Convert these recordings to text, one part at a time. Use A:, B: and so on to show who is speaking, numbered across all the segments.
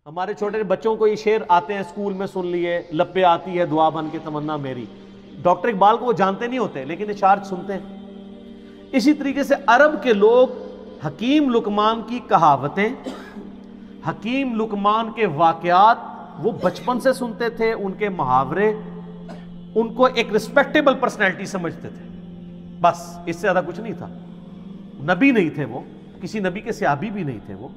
A: ہمارے چھوٹے بچوں کو یہ شعر آتے ہیں اسکول میں سن لیے، لب پہ آتی ہے دعا بن کے تمنا میری. ڈاکٹر اقبال کو وہ جانتے نہیں ہوتے لیکن اشعار سنتے ہیں. اسی طریقے سے عرب کے لوگ حکیم لقمان کی کہاوتیں، حکیم لقمان کے واقعات وہ بچپن سے سنتے تھے. ان کے محاورے ان کو ایک ریسپیکٹیبل پرسنالٹی سمجھتے تھے. بس اس سے زیادہ کچھ نہیں تھا. نبی نہیں تھے وہ، کسی نبی کے صحابی بھی نہیں تھے وہ،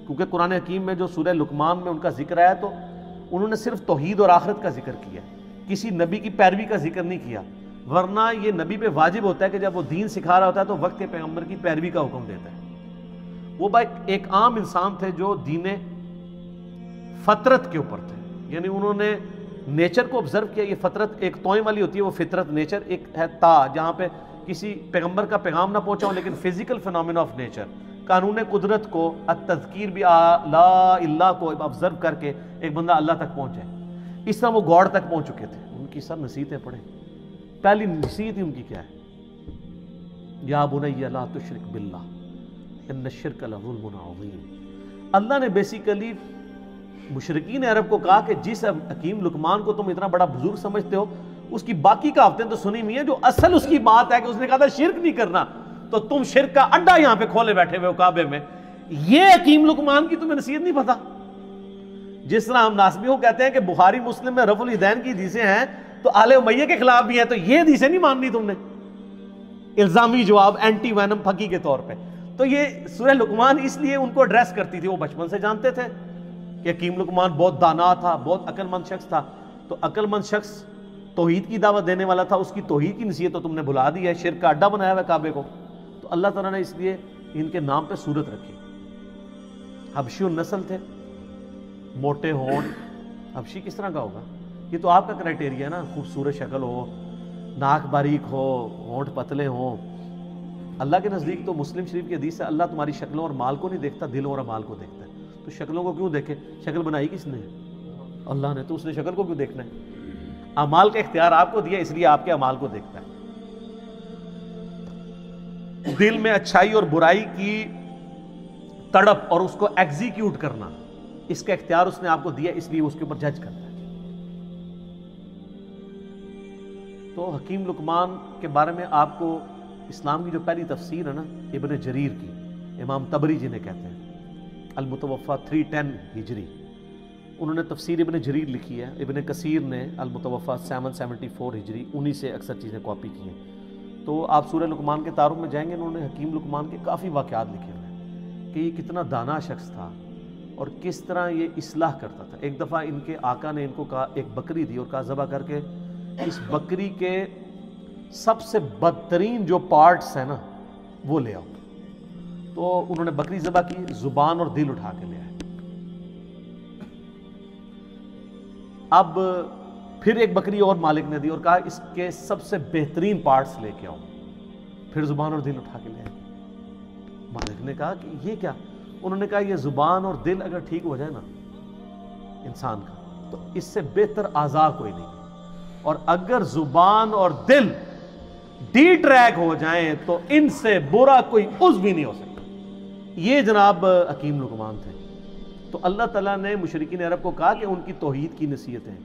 A: کیونکہ قرآن حکیم میں جو سورہ لقمان میں ان کا ذکر آیا تو انہوں نے صرف توحید اور آخرت کا ذکر کیا، کسی نبی کی پیروی کا ذکر نہیں کیا. ورنہ یہ نبی پہ واجب ہوتا ہے کہ جب وہ دین سکھا رہا ہوتا ہے تو وقت کے پیغمبر کی پیروی کا حکم دیتا ہے. وہ ایک عام انسان تھے جو دین فطرت کے اوپر تھے، یعنی انہوں نے نیچر کو آبزرو کیا. یہ فطرت ایک توئیں والی ہوتی ہے، وہ فطرت نیچر ایک ہے تا جہاں پہ کسی پیغمبر کا پیغام نہ پہنچا ہو، لیکن فزیکل فینومینا آف نیچر، قانون قدرت کو، التذکیر بھی لا اللہ کو آبزرو کر کے ایک بندہ اللہ تک پہنچ جائے. اس طرح وہ گاڈ تک پہنچ چکے تھے. ان کی سب نصیحتیں پڑھیں. پہلی نصیحت ان کی کیا ہے؟ یا بنی لا تشرک باللہ ان الشرک لظلم عظیم. اللہ نے بیسیکلی مشرکین عرب کو کہا کہ جس حکیم لقمان کو تم اتنا بڑا بزرگ سمجھتے ہو، اس کی باقی کہاوتیں تو سنی ہوئی ہیں، جو اصل اس کی بات ہے کہ اس نے کہا تھا شرک نہیں کرنا، تو تم شرک کا اڈا یہاں پہ کھولے بیٹھے ہوئے ہو کعبے میں. یہ حکیم لقمان کی تمہیں نصیحت نہیں پتا. جس طرح ہم ناسبیوں کہتے ہیں کہ بخاری مسلم میں رفع الیدین کی حدیثیں ہیں تو آل امیہ کے خلاف بھی ہیں، تو یہ حدیثیں نہیں ماننی تم نے. الزامی جواب، اینٹی وینم پھکی کے طور پہ. تو یہ سورہ لقمان اس لیے ان کو ایڈریس کرتی تھی. وہ بچپن سے جانتے تھے کہ حکیم لقمان بہت دانا تھا، بہت عقل مند شخص تھا. تو عقل مند شخص توحید کی دعوت دینے والا تھا، اس کی توحید کی نصیحت تو تم نے بھلا دی ہے، شرک کا اڈا بنایا ہوا ہے کعبے کو. تو اللہ تعالیٰ نے اس لیے ان کے نام پہ صورت رکھی. حبشی النسل تھے، موٹے ہونٹ. حبشی کس طرح کا ہوگا؟ یہ تو آپ کا کرائٹیریا ہے نا، خوبصورت شکل ہو، ناک باریک ہو، ہونٹ پتلے ہوں. اللہ کے نزدیک تو مسلم شریف کی حدیث ہے اللہ تمہاری شکلوں اور مال کو نہیں دیکھتا، دلوں اور اعمال کو دیکھتا ہے. تو شکلوں کو کیوں دیکھے؟ شکل بنائی کس نے؟ اللہ نے. تو اس نے شکل کو کیوں دیکھنا ہے؟ اعمال کا اختیار آپ کو دیا، اس لیے آپ کے اعمال کو دیکھتا ہے. دل میں اچھائی اور برائی کی تڑپ اور اس کو ایگزیکیوٹ کرنا، اس کا اختیار اس نے آپ کو دیا، اس لیے اس کے اوپر جج کرتا ہے. تو حکیم لقمان کے بارے میں آپ کو اسلام کی جو پہلی تفسیر ہے نا ابن جریر کی، امام طبری جنہیں کہتے ہیں، المتوفا 310 ہجری، انہوں نے تفسیر ابن جریر لکھی ہے. ابن کثیر نے المتوفا 774 ہجری، انہی سے اکثر چیزیں کاپی کی ہیں. تو آپ سورہ لقمان کے تعارف میں جائیں گے، انہوں نے حکیم لقمان کے کافی واقعات لکھے ہوئے ہیں کہ یہ کتنا دانا شخص تھا اور کس طرح یہ اصلاح کرتا تھا. ایک دفعہ ان کے آقا نے ان کو کہا، ایک بکری تھی اور کہا ذبح کر کے اس بکری کے سب سے بدترین جو پارٹس ہیں نا وہ لے آؤ. تو انہوں نے بکری ذبح کی، زبان اور دل اٹھا کے لے آئے. اب پھر ایک بکری اور مالک نے دی اور کہا اس کے سب سے بہترین پارٹس لے کے آؤ. پھر زبان اور دل اٹھا کے لے آئے. مالک نے کہا کہ یہ کیا؟ انہوں نے کہا یہ زبان اور دل اگر ٹھیک ہو جائے نا انسان کا تو اس سے بہتر اعضاء کوئی نہیں، اور اگر زبان اور دل ڈی ٹریک ہو جائیں تو ان سے برا کوئی عضو بھی نہیں ہو سکتا. یہ جناب حکیم لقمان تھے. تو اللہ تعالیٰ نے مشرکین عرب کو کہا کہ ان کی توحید کی نصیحتیں،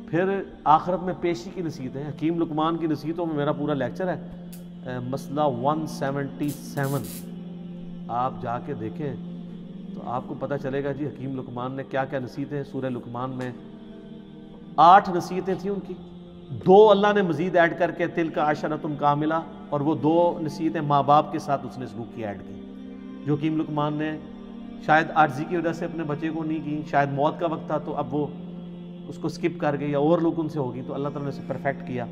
A: پھر آخرت میں پیشی کی نصیحتیں. حکیم لقمان کی نصیحتوں میں میرا پورا لیکچر ہے، مسئلہ 177 آپ جا کے دیکھیں تو آپ کو پتہ چلے گا جی حکیم لقمان نے کیا کیا نصیحتیں. سورہ لقمان میں 8 نصیحتیں تھیں ان کی، 2 اللہ نے مزید ایڈ کر کے تلک عشرۃ کاملہ، اور وہ 2 نصیحتیں ماں باپ کے ساتھ اس نے سلوک کی ایڈ کی، جو حکیم لقمان نے شاید عاجزی کی وجہ سے اپنے بچے کو نہیں کی، شاید موت کا وقت تھا تو اب وہ اس کو سکپ کر گئی یا اوور لک ان سے ہوگی، تو اللہ تعالیٰ نے اسے پرفیکٹ کیا.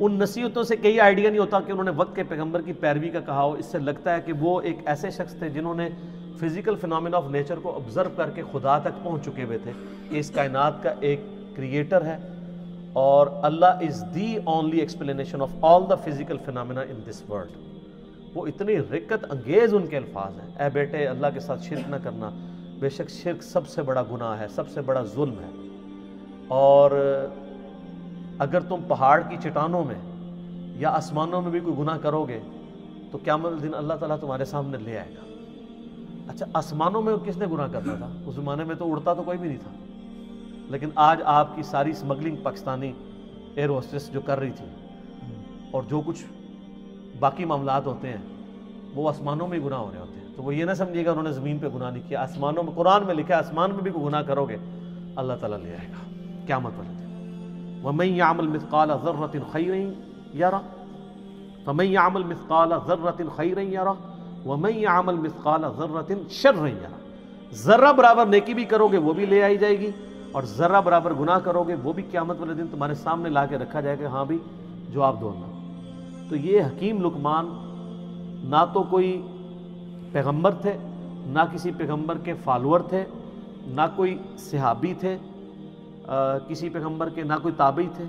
A: ان نصیحتوں سے کئی آئیڈیا نہیں ہوتا کہ انہوں نے وقت کے پیغمبر کی پیروی کا کہا ہو. اس سے لگتا ہے کہ وہ ایک ایسے شخص تھے جنہوں نے فزیکل فینومینا آف نیچر کو آبزرو کر کے خدا تک پہنچ چکے ہوئے تھے کہ اس کائنات کا ایک کریٹر ہے اور Allah is the only explanation of all the physical phenomena in this world. وہ اتنی رقت انگیز ان کے الفاظ ہیں، اے بیٹے اللہ کے ساتھ شرک نہ کرنا، بے شک شرک سب سے بڑا گناہ ہے، سب سے بڑا ظلم ہے، اور اگر تم پہاڑ کی چٹانوں میں یا آسمانوں میں بھی کوئی گناہ کرو گے تو قیامت دن اللہ تعالیٰ تمہارے سامنے لے آئے گا. اچھا آسمانوں میں کس نے گناہ کرتا تھا؟ اس زمانے میں تو اڑتا تو کوئی بھی نہیں تھا، لیکن آج آپ کی ساری اسمگلنگ پاکستانی ایئر ہوسٹس جو کر رہی تھی اور جو کچھ باقی معاملات ہوتے ہیں وہ آسمانوں میں گناہ ہو رہے ہوتے ہیں. تو وہ یہ نہ سمجھیے گا انہوں نے زمین پہ گناہ نہیں کیا، آسمانوں میں، قرآن میں لکھا ہے آسمان میں بھی کوئی گناہ کرو گے اللہ تعالیٰ لے آئے گا قیامت والے دن. وَمَن يَعْمَلْ مِثْقَالَ ذَرَّةٍ خَيْرًا يَرَهُ فَمَن يَعْمَلْ مِثْقَالَ ذَرَّةٍ خَيْرًا يَرَهُ وَمَن يَعْمَلْ مِثْقَالَ ذَرَّةٍ شَرًّا يَرَهُ. ذرہ برابر نیکی بھی کرو گے وہ بھی لے آئی جائے گی، اور ذرہ برابر گناہ کرو گے وہ بھی قیامت والے دن تمہارے سامنے لا کے رکھا جائے گا. ہاں بھی جواب دو اللہ. تو یہ حکیم لقمان نہ تو کوئی پیغمبر تھے، نہ کسی پیغمبر کے فالوور تھے، نہ کوئی صحابی تھے کسی پیغمبر کے، نہ کوئی تابعی تھے.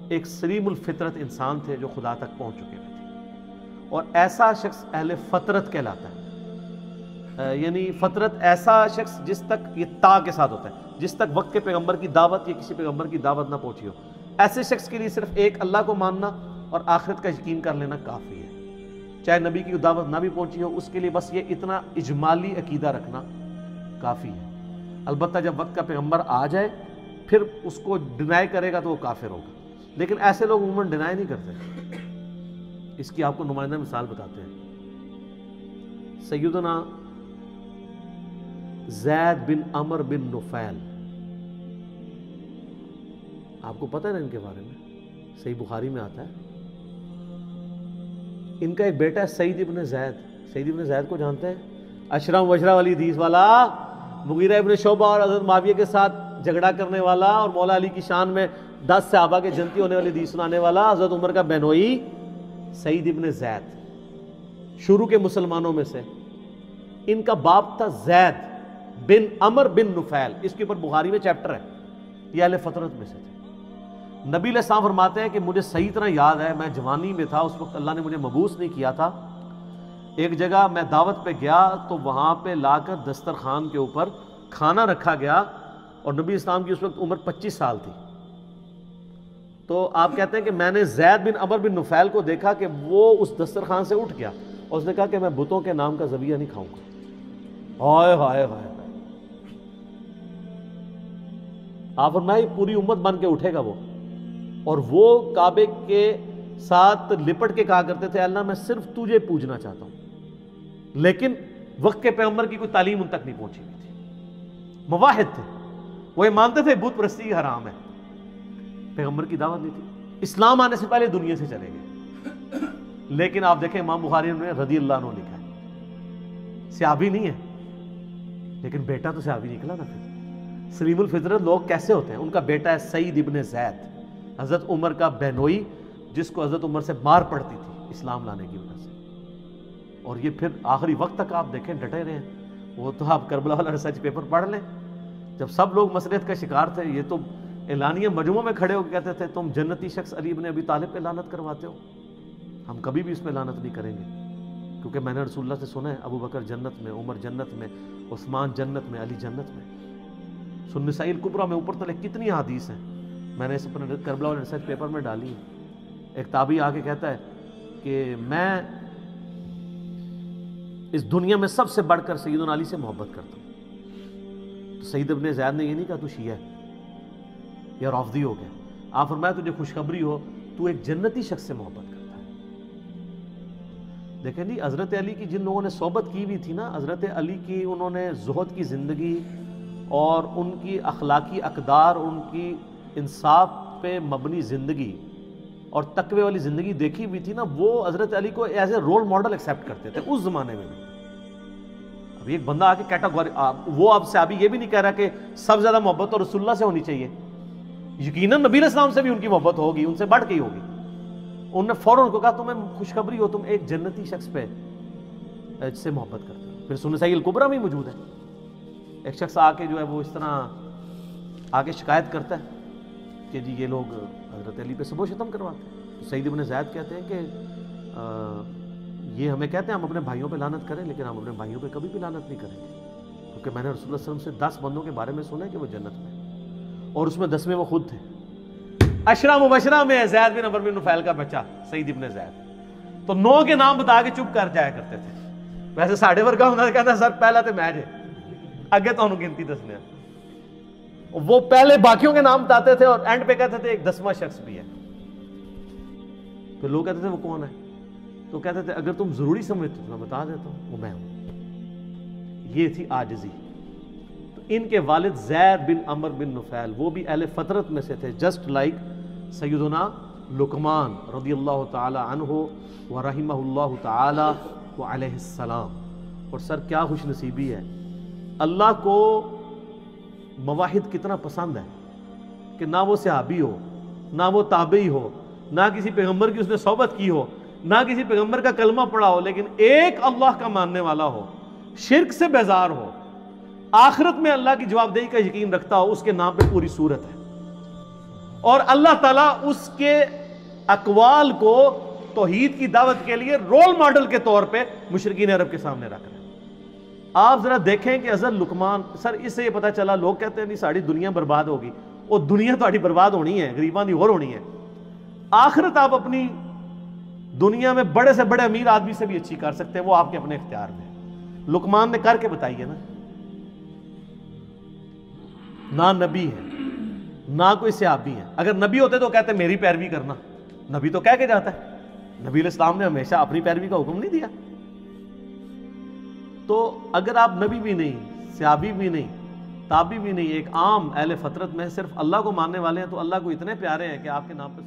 A: ایک سلیم الفطرت انسان تھے جو خدا تک پہنچ چکے ہوئے تھے. اور ایسا شخص اہل فطرت کہلاتا ہے، یعنی فطرت ایسا شخص جس تک یہ تا کے ساتھ ہوتا ہے، جس تک وقت کے پیغمبر کی دعوت یا کسی پیغمبر کی دعوت نہ پہنچی ہو. ایسے شخص کے لیے صرف ایک اللہ کو ماننا اور آخرت کا یقین کر لینا کافی ہے. چاہے نبی کی دعوت نہ بھی پہنچی ہو، اس کے لیے بس یہ اتنا اجمالی عقیدہ رکھنا کافی ہے. البتہ جب وقت کا پیغمبر آ جائے پھر اس کو ڈینائی کرے گا تو وہ کافر ہوگا. لیکن ایسے لوگ عموماً ڈینائی نہیں کرتے. اس کی آپ کو نمائندہ مثال بتاتے ہیں. سیدنا زید بن عمر بن نفیل، آپ کو پتہ ہے نا ان کے بارے میں؟ صحیح بخاری میں آتا ہے. ان کا ایک بیٹا ہے سعید ابن زید. سعید ابن زید کو جانتے ہیں؟ اشرا مبشرہ والی حدیث والا، مغیرہ ابن شعبہ اور حضرت معاویہ کے ساتھ جھگڑا کرنے والا، اور مولا علی کی شان میں 10 صحابہ کے جنتی ہونے والی حدیث سنانے والا، حضرت عمر کا بہنوئی سعید ابن زید، شروع کے مسلمانوں میں سے. ان کا باپ تھا زید بن عمر بن نفیل. اس کے اوپر بخاری میں چیپٹر ہے. یہ اہل فطرت میں سے تھے. نبی علیہ السلام فرماتے ہیں کہ مجھے صحیح طرح یاد ہے، میں جوانی میں تھا، اس وقت اللہ نے مجھے مبعوث نہیں کیا تھا. ایک جگہ میں دعوت پہ گیا تو وہاں پہ لا کر دسترخوان کے اوپر کھانا رکھا گیا، اور نبی اسلام کی اس وقت عمر 25 سال تھی. تو آپ کہتے ہیں کہ میں نے زید بن عمر بن نفیل کو دیکھا کہ وہ اس دسترخوان سے اٹھ گیا اور اس نے کہا کہ میں بتوں کے نام کا ذبیحہ نہیں کھاؤں گا. ہائے ہائے ہائے. آپ فرمائے پوری امت بن کے اٹھے گا وہ، اور وہ کعبے کے ساتھ لپٹ کے کہا کرتے تھے اللہ میں صرف تجھے پوجنا چاہتا ہوں. لیکن وقت کے پیغمبر کی کوئی تعلیم ان تک نہیں پہنچی ہوئی تھی. مواحد تھے، وہ یہ مانتے تھے بت پرستی حرام ہے، پیغمبر کی دعوت نہیں تھی. اسلام آنے سے پہلے دنیا سے چلے گئے. لیکن آپ دیکھیں امام بخاری نے رضی اللہ عنہ لکھا ہے، صحابی نہیں ہے لیکن بیٹا تو صحابی نکلا نا. پھر سلیم الفطرت لوگ کیسے ہوتے ہیں؟ ان کا بیٹا ہے سعید ابن زید، حضرت عمر کا بہنوئی، جس کو حضرت عمر سے مار پڑتی تھی اسلام لانے کی وجہ سے. اور یہ پھر آخری وقت تک آپ دیکھیں ڈٹے رہے ہیں. وہ تو آپ کربلا والا ریسرچ پیپر پڑھ لیں، جب سب لوگ مسلحت کا شکار تھے، یہ تو اعلانیہ مجموعہ میں کھڑے ہو کے کہتے تھے تم جنتی شخص علی ابن ابی طالب پہ لعنت کرواتے ہو. ہم کبھی بھی اس پہ لعنت نہیں کریں گے، کیونکہ میں نے رسول اللہ سے سنا ہے ابو بکر جنت میں، عمر جنت میں، عثمان جنت میں، علی جنت میں. سنن نسائی الکبریٰ میں اوپر تلے کتنی حدیث ہیں، میں نے اس اپنے کربلا والے ریسرچ پیپر میں ڈالی ہیں. ایک تابعی آ کے کہتا ہے کہ میں اس دنیا میں سب سے بڑھ کر سیدنا علی سے محبت کرتا ہوں. تو سعید ابن زید نے یہ نہیں کہا تو شیعہ ہے یا رافضی ہو گیا. آپ فرمایا تجھے خوشخبری ہو، تو ایک جنتی شخص سے محبت کرتا ہے. دیکھیں جی حضرت علی کی جن لوگوں نے صحبت کی بھی تھی نا، حضرت علی کی انہوں نے زہد کی زندگی اور ان کی اخلاقی اقدار، ان کی انصاف پہ مبنی زندگی اور تقوی والی زندگی دیکھی ہوئی تھی نا، وہ حضرت علی کو as a role model accept کرتے تھے اس زمانے میں بھی. اب ایک بندہ آ کے کیٹاگوری، وہ اب سے ابھی یہ بھی نہیں کہہ رہا کہ سب زیادہ محبت تو رسول اللہ سے ہونی چاہیے. یقیناً نبی علیہ السلام سے بھی ان کی محبت ہوگی، ان سے بڑھ کے ہی ہوگی. انہوں نے فوراً ان کو کہا تمہیں خوشخبری ہو، تم ایک جنتی شخص پہ سے محبت کرتے ہو. پھر سنن نسائی الکبریٰ میں موجود ہے، ایک شخص آ کے جو ہے وہ اس طرح آگے شکایت کرتا ہے کہ جی یہ لوگ حضرت علی پہ سب و شتم کرواتے ہیں. سعید ابن زید کہتے ہیں کہ یہ ہمیں کہتے ہیں ہم اپنے بھائیوں پہ لعنت کریں، لیکن ہم اپنے بھائیوں پہ کبھی بھی لعنت نہیں کریں گے، کیونکہ میں نے رسول اللہ صلی اللہ علیہ وسلم سے 10 بندوں کے بارے میں سنا ہے کہ وہ جنت میں، اور اس میں 10 میں وہ خود تھے. عشرہ مبشرہ میں زید بن عمر بن نفیل کا بچہ سعید ابن زید. تو 9 کے نام بتا کے چپ کر جایا کرتے تھے. ویسے ساڑھے ورگا ہونا کہتا سر پہلا تو میں جے اگے تو انہوں گنتی دسنے ہیں. وہ پہلے باقیوں کے نام بتاتے تھے اور اینڈ پہ کہتے تھے ایک 10واں شخص بھی ہے. پھر لوگ کہتے تھے وہ کون ہے؟ تو کہتے تھے اگر تم ضروری سمجھتے تو میں بتا دیتا ہوں وہ میں ہوں. یہ تھی عاجزی. تو ان کے والد زید بن عمر بن نفیل وہ بھی اہل فطرت میں سے تھے، جسٹ لائک سیدنا لقمان رضی اللہ تعالی عنہ ورحمہ اللہ تعالی وعلیہ السلام. اور سر کیا خوش نصیبی ہے، اللہ کو مواحد کتنا پسند ہے کہ نہ وہ صحابی ہو، نہ وہ تابعی ہو، نہ کسی پیغمبر کی اس نے صحبت کی ہو، نہ کسی پیغمبر کا کلمہ پڑھا ہو، لیکن ایک اللہ کا ماننے والا ہو، شرک سے بیزار ہو، آخرت میں اللہ کی جواب دہی کا یقین رکھتا ہو. اس کے نام پہ پوری سورت ہے. اور اللہ تعالیٰ اس کے اقوال کو توحید کی دعوت کے لیے رول ماڈل کے طور پہ مشرکین عرب کے سامنے رکھ رہے ہیں. آپ ذرا دیکھیں کہ حضرت لقمان، سر اس سے یہ پتہ چلا، لوگ کہتے ہیں نہیں ساری دنیا برباد ہوگی، وہ دنیا تاری برباد ہونی ہے، غریباں دی اور ہونی ہے. آخرت آپ اپنی دنیا میں بڑے سے بڑے امیر آدمی سے بھی اچھی کر سکتے ہیں، وہ آپ کے اپنے اختیار میں. لقمان نے کر کے بتائیے نا. نہ نبی ہے نہ کوئی صحابی ہے. اگر نبی ہوتے تو کہتے میری پیروی کرنا، نبی تو کہہ کے جاتا ہے. نبی علیہ السلام نے ہمیشہ اپنی پیروی کا حکم نہیں دیا. تو اگر آپ نبی بھی نہیں، صحابی بھی نہیں، تابعی بھی نہیں، ایک عام اہل فطرت میں صرف اللہ کو ماننے والے ہیں، تو اللہ کو اتنے پیارے ہیں کہ آپ کے نام پہ